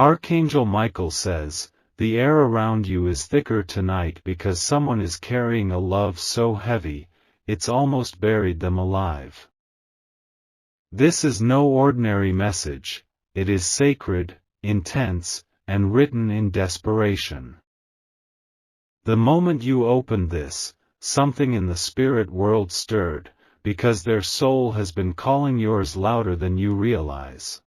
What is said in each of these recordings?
Archangel Michael says, the air around you is thicker tonight because someone is carrying a love so heavy, it's almost buried them alive. This is no ordinary message, it is sacred, intense, and written in desperation. The moment you opened this, something in the spirit world stirred, because their soul has been calling yours louder than you realize.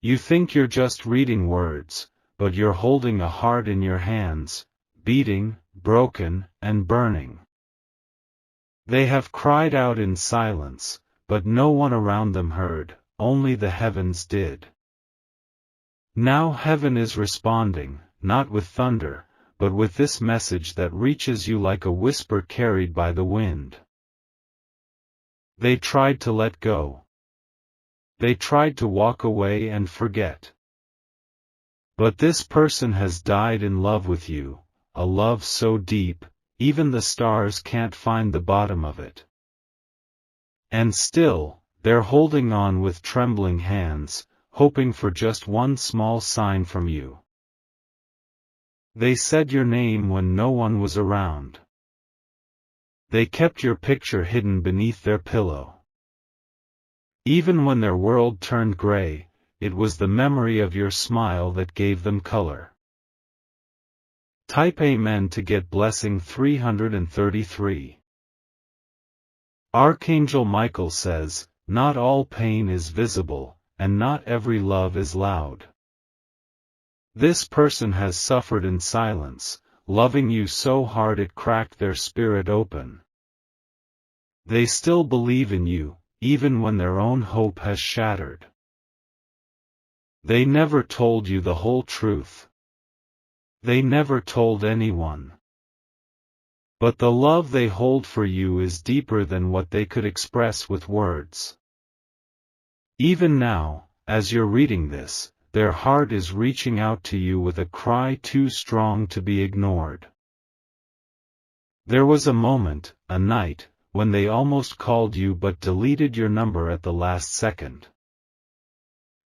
You think you're just reading words, but you're holding a heart in your hands, beating, broken, and burning. They have cried out in silence, but no one around them heard, only the heavens did. Now heaven is responding, not with thunder, but with this message that reaches you like a whisper carried by the wind. They tried to let go. They tried to walk away and forget. But this person has died in love with you, a love so deep, even the stars can't find the bottom of it. And still, they're holding on with trembling hands, hoping for just one small sign from you. They said your name when no one was around. They kept your picture hidden beneath their pillow. Even when their world turned gray, it was the memory of your smile that gave them color. Type Amen to get blessing 333. Archangel Michael says, not all pain is visible, and not every love is loud. This person has suffered in silence, loving you so hard it cracked their spirit open. They still believe in you, even when their own hope has shattered. They never told you the whole truth. They never told anyone. But the love they hold for you is deeper than what they could express with words. Even now, as you're reading this, their heart is reaching out to you with a cry too strong to be ignored. There was a moment, a night, when they almost called you but deleted your number at the last second.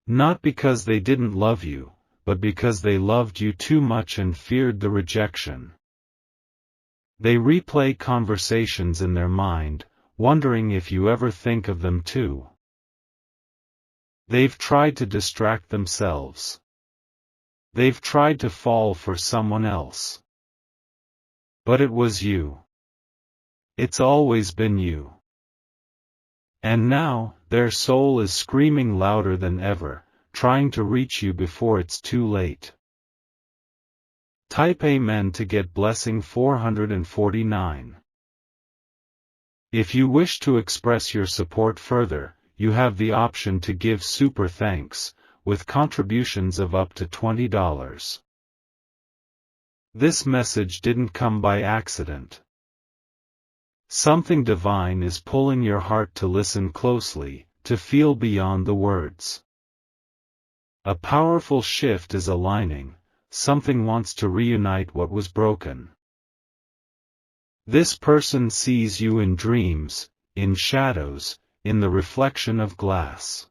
Not because they didn't love you, but because they loved you too much and feared the rejection. They replay conversations in their mind, wondering if you ever think of them too. They've tried to distract themselves. They've tried to fall for someone else. But it was you. It's always been you. And now, their soul is screaming louder than ever, trying to reach you before it's too late. Type Amen to get blessing 449. If you wish to express your support further, you have the option to give super thanks, with contributions of up to $20. This message didn't come by accident. Something divine is pulling your heart to listen closely, to feel beyond the words. A powerful shift is aligning, something wants to reunite what was broken. This person sees you in dreams, in shadows, in the reflection of glass.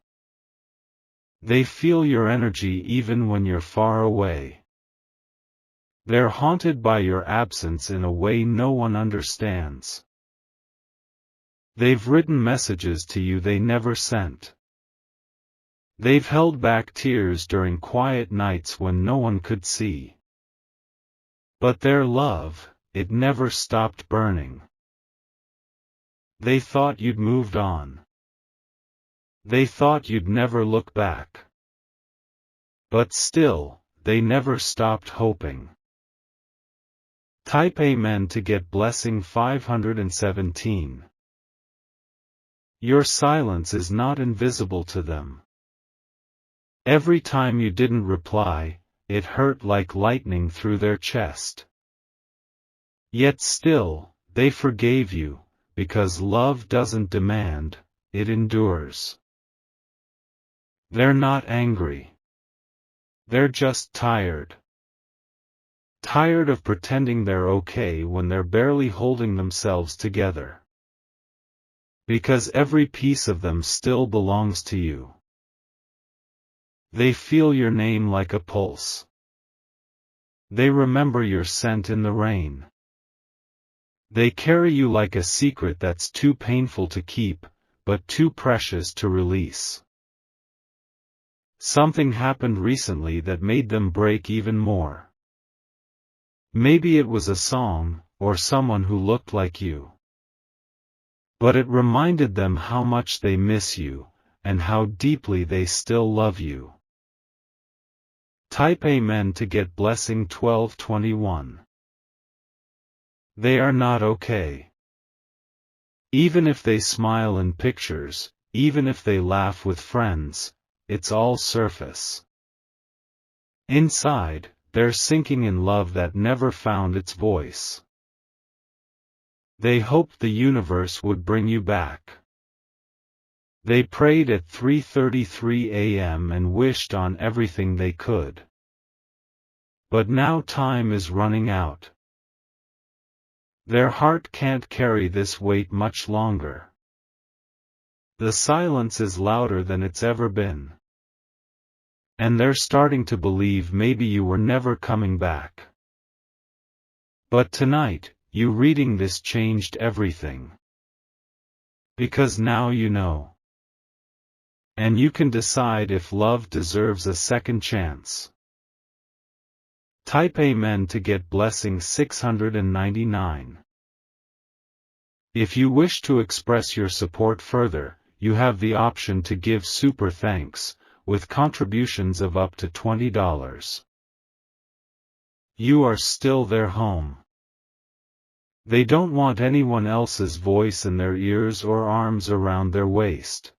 They feel your energy even when you're far away. They're haunted by your absence in a way no one understands. They've written messages to you they never sent. They've held back tears during quiet nights when no one could see. But their love, it never stopped burning. They thought you'd moved on. They thought you'd never look back. But still, they never stopped hoping. Type Amen to get blessing 517. Your silence is not invisible to them. Every time you didn't reply, it hurt like lightning through their chest. Yet still, they forgave you, because love doesn't demand, it endures. They're not angry. They're just tired. Tired of pretending they're okay when they're barely holding themselves together. Because every piece of them still belongs to you. They feel your name like a pulse. They remember your scent in the rain. They carry you like a secret that's too painful to keep, but too precious to release. Something happened recently that made them break even more. Maybe it was a song, or someone who looked like you. But it reminded them how much they miss you, and how deeply they still love you. Type Amen to get blessing 1221. They are not okay. Even if they smile in pictures, even if they laugh with friends, it's all surface. Inside, they're sinking in love that never found its voice. They hoped the universe would bring you back. They prayed at 3:33 a.m. and wished on everything they could. But now time is running out. Their heart can't carry this weight much longer. The silence is louder than it's ever been. And they're starting to believe maybe you were never coming back. But tonight, you reading this changed everything. Because now you know. And you can decide if love deserves a second chance. Type Amen to get blessing 699. If you wish to express your support further, you have the option to give super thanks, with contributions of up to $20. You are still their home. They don't want anyone else's voice in their ears or arms around their waist.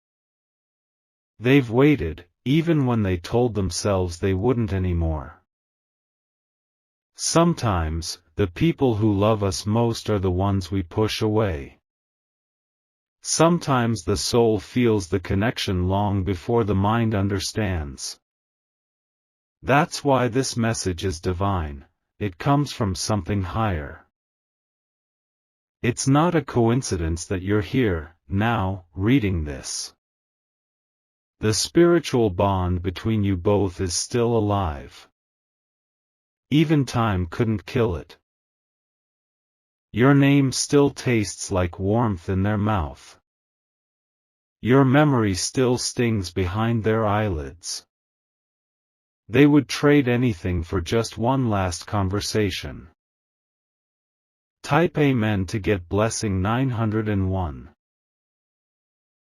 They've waited, even when they told themselves they wouldn't anymore. Sometimes, the people who love us most are the ones we push away. Sometimes the soul feels the connection long before the mind understands. That's why this message is divine. It comes from something higher. It's not a coincidence that you're here, now, reading this. The spiritual bond between you both is still alive. Even time couldn't kill it. Your name still tastes like warmth in their mouth. Your memory still stings behind their eyelids. They would trade anything for just one last conversation. Type Amen to get blessing 901.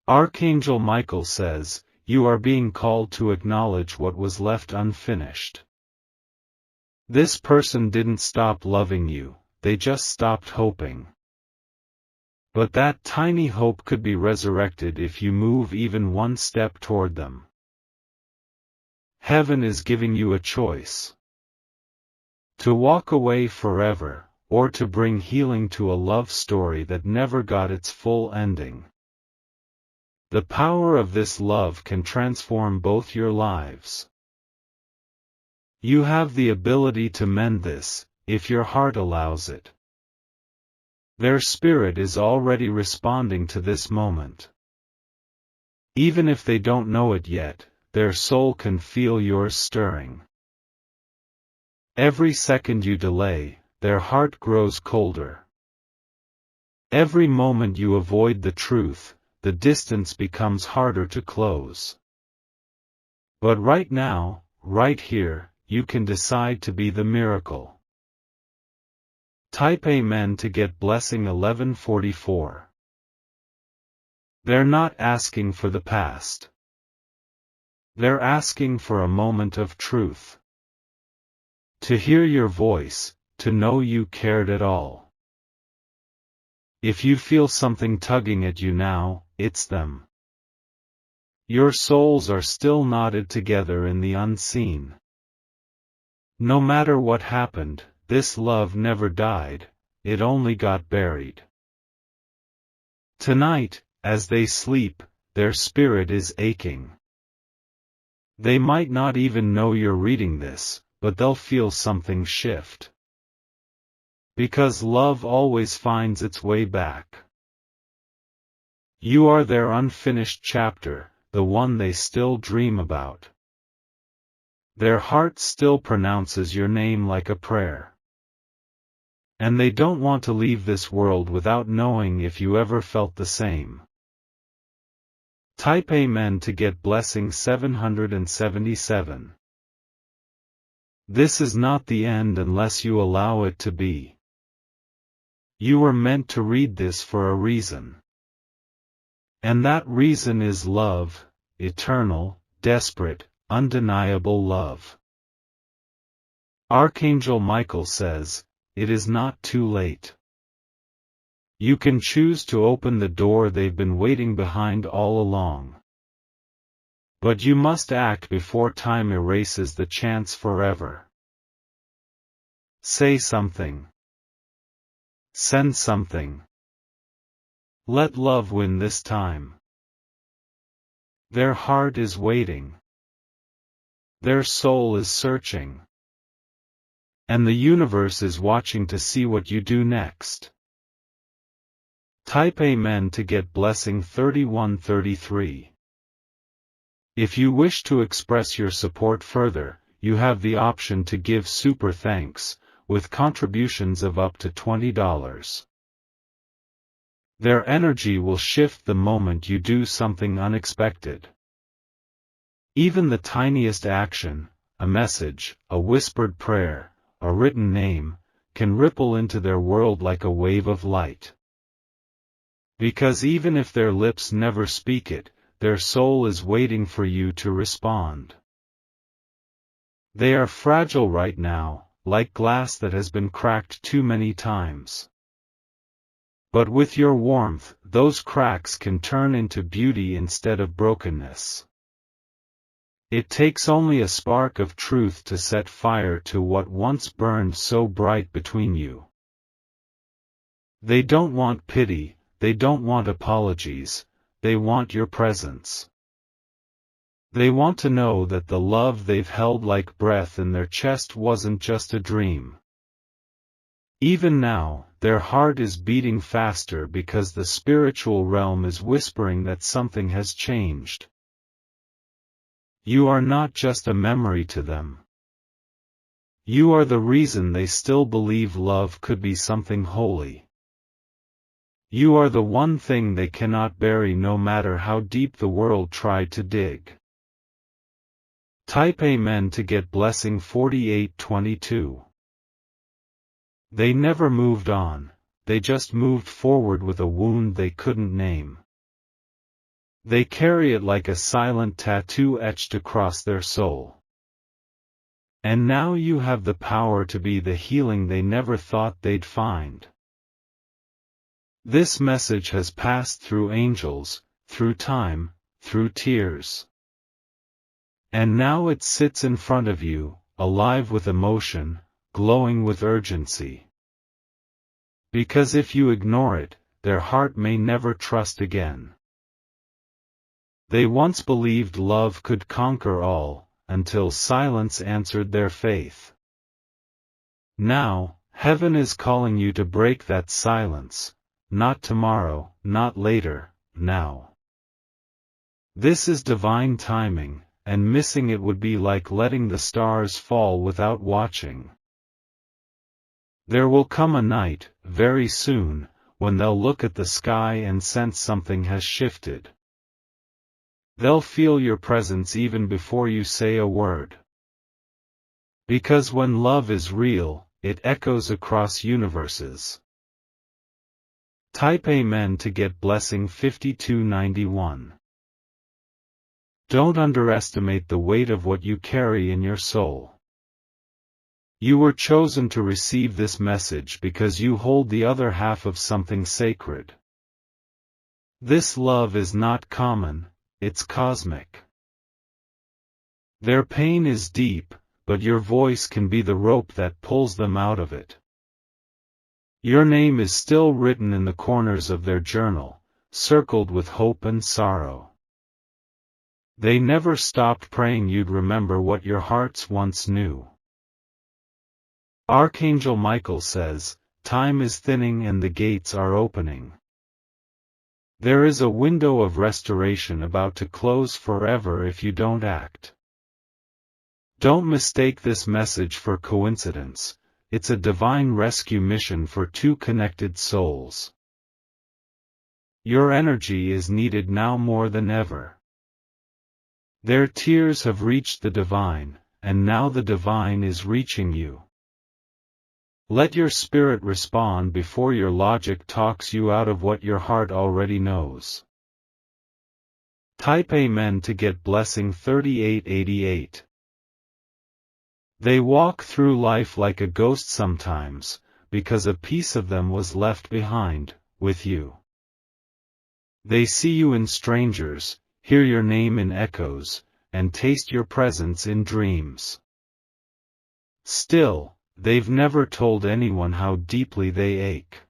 Archangel Michael says, you are being called to acknowledge what was left unfinished. This person didn't stop loving you, they just stopped hoping. But that tiny hope could be resurrected if you move even one step toward them. Heaven is giving you a choice. To walk away forever, or to bring healing to a love story that never got its full ending. The power of this love can transform both your lives. You have the ability to mend this, if your heart allows it. Their spirit is already responding to this moment. Even if they don't know it yet, their soul can feel yours stirring. Every second you delay, their heart grows colder. Every moment you avoid the truth, the distance becomes harder to close. But right now, right here, you can decide to be the miracle. Type Amen to get blessing 1144. They're not asking for the past. They're asking for a moment of truth. To hear your voice, to know you cared at all. If you feel something tugging at you now, it's them. Your souls are still knotted together in the unseen. No matter what happened, this love never died, it only got buried. Tonight, as they sleep, their spirit is aching. They might not even know you're reading this, but they'll feel something shift. Because love always finds its way back. You are their unfinished chapter, the one they still dream about. Their heart still pronounces your name like a prayer. And they don't want to leave this world without knowing if you ever felt the same. Type Amen to get blessing 777. This is not the end unless you allow it to be. You were meant to read this for a reason. And that reason is love, eternal, desperate, undeniable love. Archangel Michael says, it is not too late. You can choose to open the door they've been waiting behind all along. But you must act before time erases the chance forever. Say something. Send something. Let love win this time. Their heart is waiting. Their soul is searching. And the universe is watching to see what you do next. Type Amen to get blessing 3133. If you wish to express your support further, you have the option to give super thanks, with contributions of up to $20. Their energy will shift the moment you do something unexpected. Even the tiniest action, a message, a whispered prayer, a written name, can ripple into their world like a wave of light. Because even if their lips never speak it, their soul is waiting for you to respond. They are fragile right now, like glass that has been cracked too many times. But with your warmth, those cracks can turn into beauty instead of brokenness. It takes only a spark of truth to set fire to what once burned so bright between you. They don't want pity, they don't want apologies, they want your presence. They want to know that the love they've held like breath in their chest wasn't just a dream. Even now, their heart is beating faster because the spiritual realm is whispering that something has changed. You are not just a memory to them. You are the reason they still believe love could be something holy. You are the one thing they cannot bury no matter how deep the world tried to dig. Type Amen to get blessing 4822. They never moved on, they just moved forward with a wound they couldn't name. They carry it like a silent tattoo etched across their soul. And now you have the power to be the healing they never thought they'd find. This message has passed through angels, through time, through tears. And now it sits in front of you, alive with emotion, glowing with urgency. Because if you ignore it, their heart may never trust again. They once believed love could conquer all, until silence answered their faith. Now, heaven is calling you to break that silence, not tomorrow, not later, now. This is divine timing, and missing it would be like letting the stars fall without watching. There will come a night, very soon, when they'll look at the sky and sense something has shifted. They'll feel your presence even before you say a word. Because when love is real, it echoes across universes. Type Amen to get blessing 5291. Don't underestimate the weight of what you carry in your soul. You were chosen to receive this message because you hold the other half of something sacred. This love is not common, it's cosmic. Their pain is deep, but your voice can be the rope that pulls them out of it. Your name is still written in the corners of their journal, circled with hope and sorrow. They never stopped praying you'd remember what your hearts once knew. Archangel Michael says, time is thinning and the gates are opening. There is a window of restoration about to close forever if you don't act. Don't mistake this message for coincidence. It's a divine rescue mission for two connected souls. Your energy is needed now more than ever. Their tears have reached the divine, and now the divine is reaching you. Let your spirit respond before your logic talks you out of what your heart already knows. Type Amen to get blessing 3888. They walk through life like a ghost sometimes, because a piece of them was left behind, with you. They see you in strangers, hear your name in echoes, and taste your presence in dreams. Still, they've never told anyone how deeply they ache.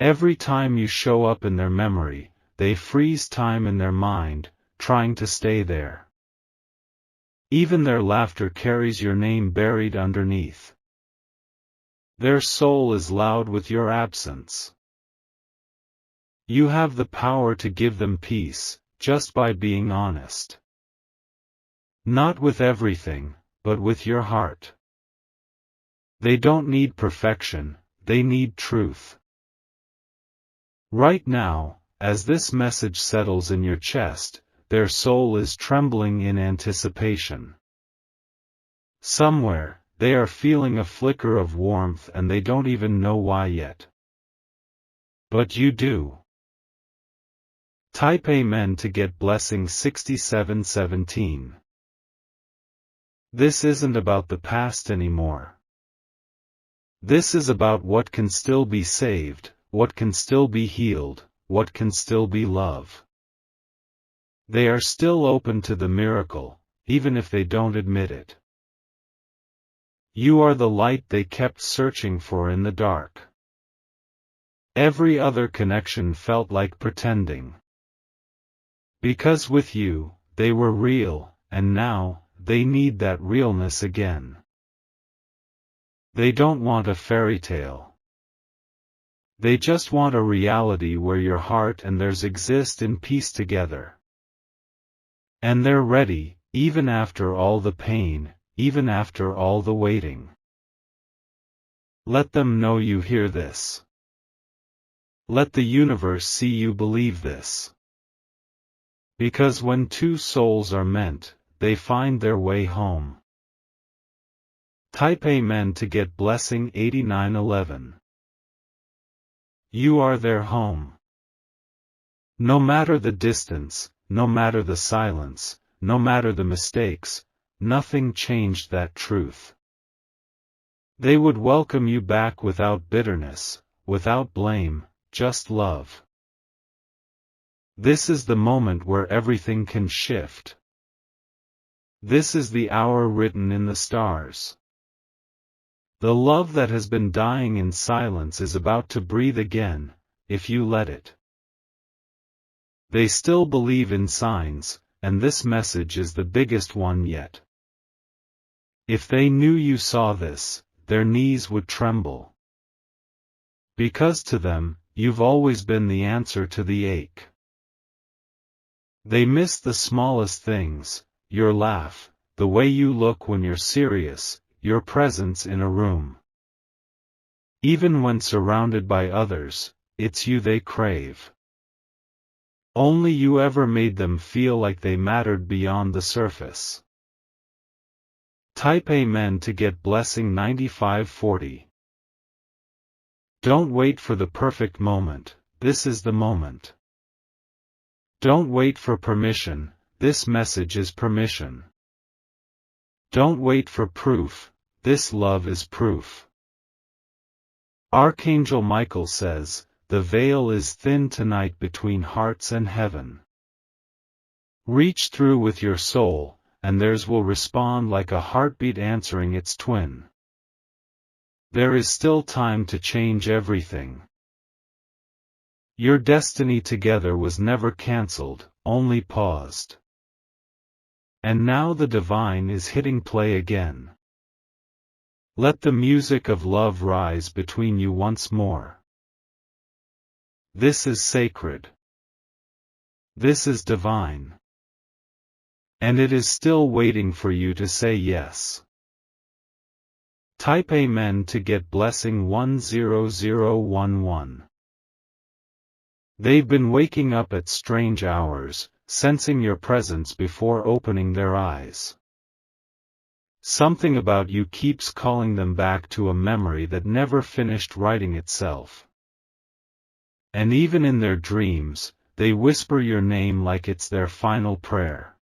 Every time you show up in their memory, they freeze time in their mind, trying to stay there. Even their laughter carries your name buried underneath. Their soul is loud with your absence. You have the power to give them peace, just by being honest. Not with everything, but with your heart. They don't need perfection, they need truth. Right now, as this message settles in your chest, their soul is trembling in anticipation. Somewhere, they are feeling a flicker of warmth and they don't even know why yet. But you do. Type Amen to get blessing 6717. This isn't about the past anymore. This is about what can still be saved, what can still be healed, what can still be love. They are still open to the miracle, even if they don't admit it. You are the light they kept searching for in the dark. Every other connection felt like pretending. Because with you, they were real, and now, they need that realness again. They don't want a fairy tale. They just want a reality where your heart and theirs exist in peace together. And they're ready, even after all the pain, even after all the waiting. Let them know you hear this. Let the universe see you believe this. Because when two souls are meant, they find their way home. Type Amen to get blessing 8911. You are their home. No matter the distance, no matter the silence, no matter the mistakes, nothing changed that truth. They would welcome you back without bitterness, without blame, just love. This is the moment where everything can shift. This is the hour written in the stars. The love that has been dying in silence is about to breathe again, if you let it. They still believe in signs, and this message is the biggest one yet. If they knew you saw this, their knees would tremble. Because to them, you've always been the answer to the ache. They miss the smallest things, your laugh, the way you look when you're serious, your presence in a room. Even when surrounded by others, it's you they crave. Only you ever made them feel like they mattered beyond the surface. Type Amen to get blessing 9540. Don't wait for the perfect moment, this is the moment. Don't wait for permission, this message is permission. Don't wait for proof, this love is proof. Archangel Michael says, the veil is thin tonight between hearts and heaven. Reach through with your soul, and theirs will respond like a heartbeat answering its twin. There is still time to change everything. Your destiny together was never cancelled, only paused. And now the divine is hitting play again. Let the music of love rise between you once more. This is sacred. This is divine. And it is still waiting for you to say yes. Type Amen to get blessing 10011. They've been waking up at strange hours, sensing your presence before opening their eyes. Something about you keeps calling them back to a memory that never finished writing itself. And even in their dreams, they whisper your name like it's their final prayer.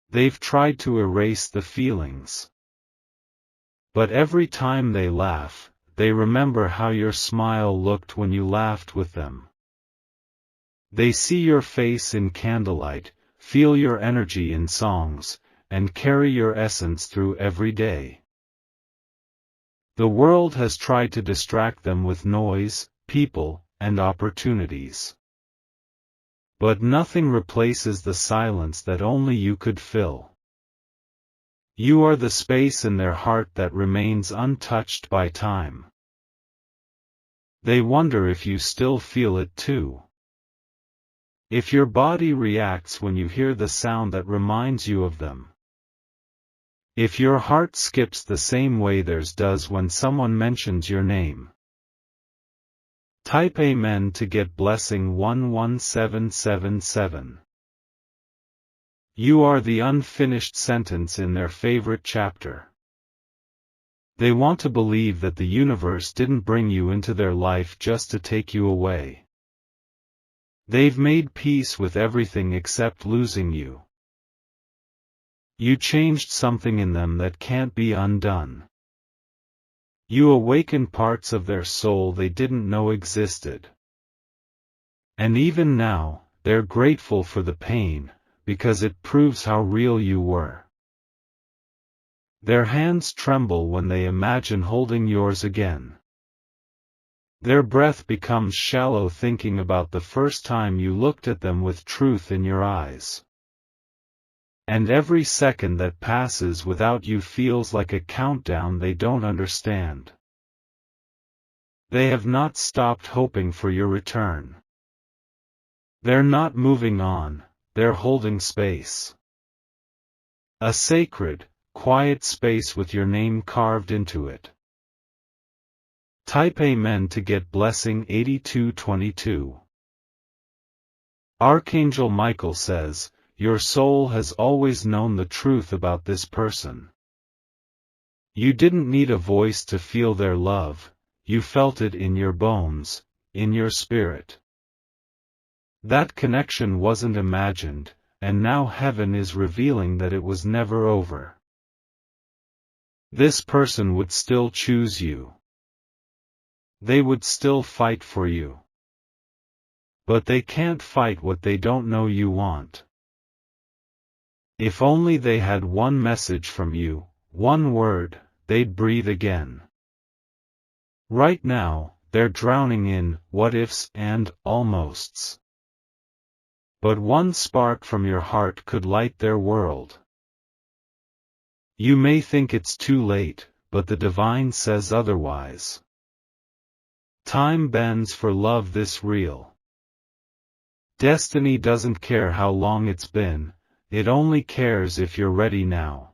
They've tried to erase the feelings. But every time they laugh, they remember how your smile looked when you laughed with them. They see your face in candlelight, feel your energy in songs, and carry your essence through every day. The world has tried to distract them with noise, people, and opportunities. But nothing replaces the silence that only you could fill. You are the space in their heart that remains untouched by time. They wonder if you still feel it too. If your body reacts when you hear the sound that reminds you of them. If your heart skips the same way theirs does when someone mentions your name. Type Amen to get blessing 11777. You are the unfinished sentence in their favorite chapter. They want to believe that the universe didn't bring you into their life just to take you away. They've made peace with everything except losing you. You changed something in them that can't be undone. You awakened parts of their soul they didn't know existed. And even now, they're grateful for the pain, because it proves how real you were. Their hands tremble when they imagine holding yours again. Their breath becomes shallow thinking about the first time you looked at them with truth in your eyes. And every second that passes without you feels like a countdown they don't understand. They have not stopped hoping for your return. They're not moving on, they're holding space. A sacred, quiet space with your name carved into it. Type Amen to get blessing 8222. Archangel Michael says, your soul has always known the truth about this person. You didn't need a voice to feel their love, you felt it in your bones, in your spirit. That connection wasn't imagined, and now heaven is revealing that it was never over. This person would still choose you. They would still fight for you. But they can't fight what they don't know you want. If only they had one message from you, one word, they'd breathe again. Right now, they're drowning in what-ifs and almosts. But one spark from your heart could light their world. You may think it's too late, but the divine says otherwise. Time bends for love this real. Destiny doesn't care how long it's been, it only cares if you're ready now.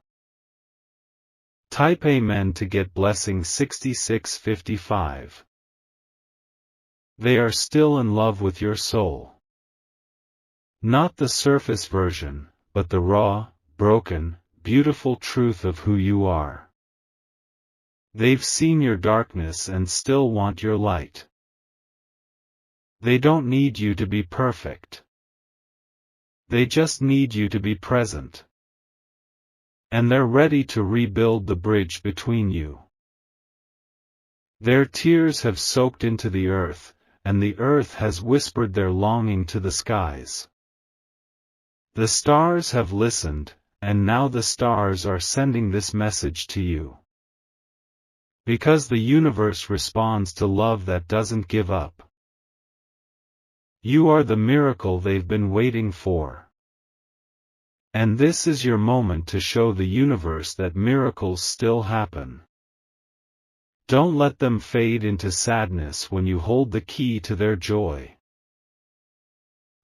Type Amen to get blessing 6655. They are still in love with your soul. Not the surface version, but the raw, broken, beautiful truth of who you are. They've seen your darkness and still want your light. They don't need you to be perfect. They just need you to be present. And they're ready to rebuild the bridge between you. Their tears have soaked into the earth, and the earth has whispered their longing to the skies. The stars have listened, and now the stars are sending this message to you. Because the universe responds to love that doesn't give up. You are the miracle they've been waiting for. And this is your moment to show the universe that miracles still happen. Don't let them fade into sadness when you hold the key to their joy.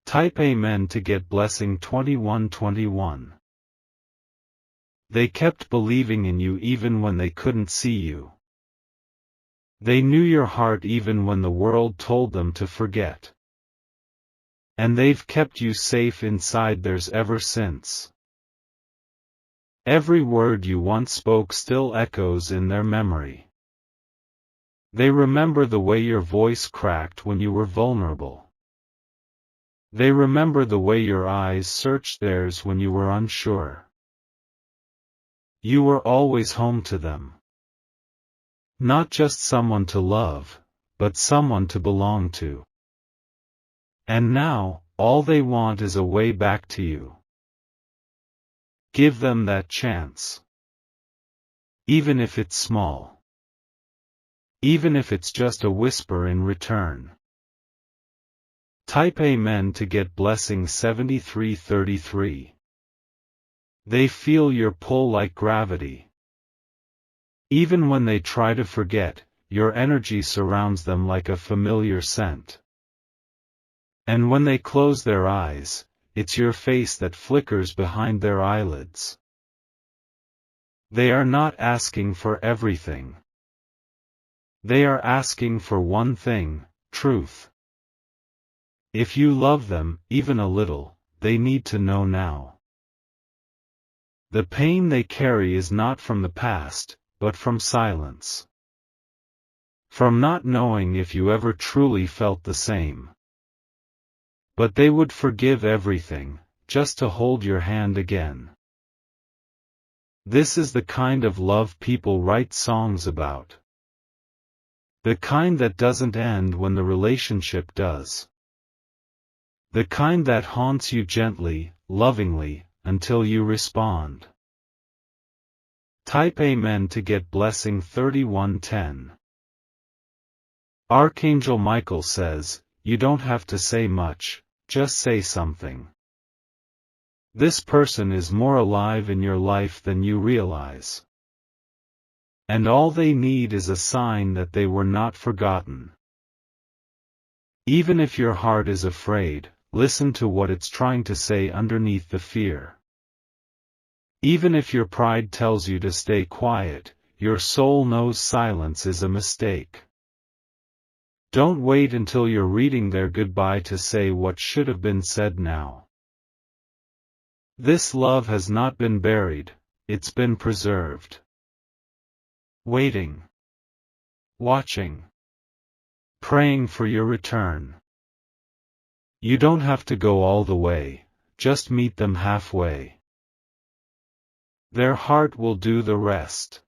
Type Amen to get blessing 2121. They kept believing in you even when they couldn't see you. They knew your heart even when the world told them to forget. And they've kept you safe inside theirs ever since. Every word you once spoke still echoes in their memory. They remember the way your voice cracked when you were vulnerable. They remember the way your eyes searched theirs when you were unsure. You were always home to them. Not just someone to love, but someone to belong to. And now, all they want is a way back to you. Give them that chance. Even if it's small. Even if it's just a whisper in return. Type Amen to get blessing 7333. They feel your pull like gravity. Even when they try to forget, your energy surrounds them like a familiar scent. And when they close their eyes, it's your face that flickers behind their eyelids. They are not asking for everything. They are asking for one thing, truth. If you love them, even a little, they need to know now. The pain they carry is not from the past, but from silence. From not knowing if you ever truly felt the same. But they would forgive everything, just to hold your hand again. This is the kind of love people write songs about. The kind that doesn't end when the relationship does. The kind that haunts you gently, lovingly, until you respond. Type Amen to get blessing 3110. Archangel Michael says, you don't have to say much, just say something. This person is more alive in your life than you realize. And all they need is a sign that they were not forgotten. Even if your heart is afraid, listen to what it's trying to say underneath the fear. Even if your pride tells you to stay quiet, your soul knows silence is a mistake. Don't wait until you're reading their goodbye to say what should have been said now. This love has not been buried, it's been preserved. Waiting. Watching. Praying for your return. You don't have to go all the way, just meet them halfway. Their heart will do the rest.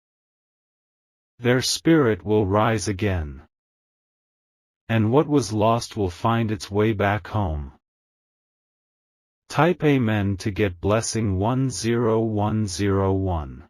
Their spirit will rise again. And what was lost will find its way back home. Type Amen to get blessing 10101.